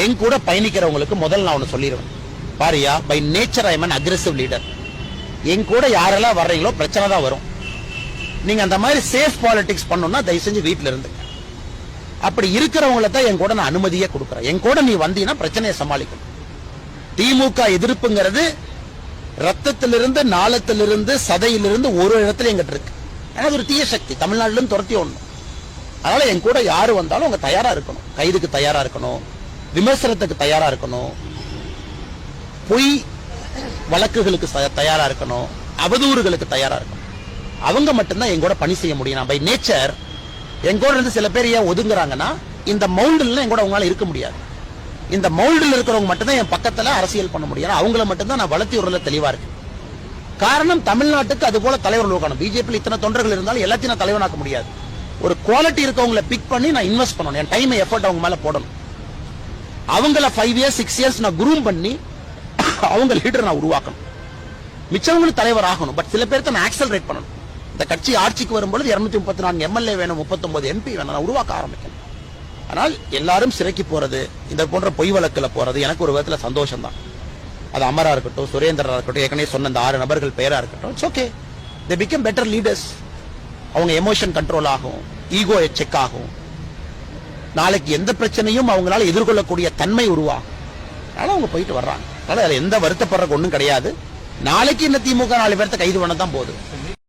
என் கூட பயணிக்கிறவங்களுக்கு முதல்ல நான் ஒன்று சொல்லிடுவேன், பாரியா, by nature I am an aggressive leader. என் கூட யாரெல்லாம் வர்றீங்களோ பிரச்சனை தான் வரும். நீங்க அந்த மாதிரி சேஃப் பாலிடிக்ஸ் பண்ணணும்னா தயவு செஞ்சு வீட்டில் இருந்துங்க. அப்படி இருக்கிறவங்கள தான் என் கூட நான் அனுமதியே கொடுக்குறேன். என் கூட நீ வந்தீங்கன்னா பிரச்சனையை சமாளிக்கணும். திமுக எதிர்ப்புங்கிறது ரத்தத்திலிருந்து, நாளத்திலிருந்து, சதையிலிருந்து ஒரு இடத்துல எங்கிட்ட இருக்கு. ஏன்னா ஒரு தீய சக்தி தமிழ்நாட்டில இருந்து துரத்தி ஓடணும். அதனால என் கூட யாரு வந்தாலும் அவங்க தயாரா இருக்கணும். கைதுக்கு தயாரா இருக்கணும், விமர்சனத்துக்கு தயாரா இருக்கணும், பொய் வழக்குகளுக்கு தயாரா இருக்கணும், அவதூறுகளுக்கு தயாரா இருக்கணும். அவங்க மட்டும்தான் என் கூட பணி செய்ய முடியும். பை நேச்சர் என் கூட இருந்து சில பேர் ஏன் ஒதுங்குறாங்கன்னா, இந்த மவுண்டில் என் கூட அவங்களால இருக்க முடியாது. இந்த மவுண்டில் இருக்கிறவங்க மட்டும்தான் என் பக்கத்துல அரசியல் பண்ண முடியும். அவங்கள மட்டும்தான் நான் வளர்த்தி விடுறதுல தெளிவா இருக்கு. காரணம், தமிழ்நாட்டுக்கு அது போல தலைவர்கள் இருக்கணும். பிஜேபி இத்தனை தொண்டர்கள் இருந்தாலும் எல்லாத்தையும் நான் தலைவனாக்க முடியாது. ஒரு குவாலிட்டி இருக்கவங்களை பிக் பண்ணி நான் இன்வெஸ்ட் பண்ணணும். என் டைம் எஃபர்ட் அவங்க மேல போடணும். அவங்கள 5 years 6 years நான் குரூம் பண்ணி அவங்க லீடர் நான் உருவாக்கணும். மிச்சவங்களுக்கு தலைவர் ஆகணும். பட் சில பேருக்கு நான் ஆக்சலரேட் பண்ணணும். இந்த கட்சி ஆட்சிக்கு வரும்போது 234 எம்எல்ஏ வேணும், 39 எம்பி வேணும், நான் உருவாக்க ஆரம்பிக்கணும். ஆனால் எல்லாரும் சிறைக்கு போறது, இந்த போன்ற பொய் வழக்குல போறது எனக்கு ஒரு விதத்துல சந்தோஷம் தான். அது அமரா இருக்கட்டும், சுரேந்திரா இருக்கட்டும், ஏற்கனவே சொன்ன இந்த 6 நபர்கள் பெயரா இருக்கட்டும், it's okay. They become better leaders. அவங்க எமோஷன் கண்ட்ரோல் ஆகும், ஈகோ செக் ஆகும். நாளைக்கு எந்த பிரச்சனையும் அவங்களால எதிர்கொள்ளக்கூடிய தன்மை உருவாகும். அதனால அவங்க போயிட்டு வர்றாங்க. அதனால எந்த வருத்தப்படுறதுக்கு ஒன்றும் கிடையாது. நாளைக்கு இந்த திமுக 4 பேர்த்த கைது பண்ண தான் போகுது.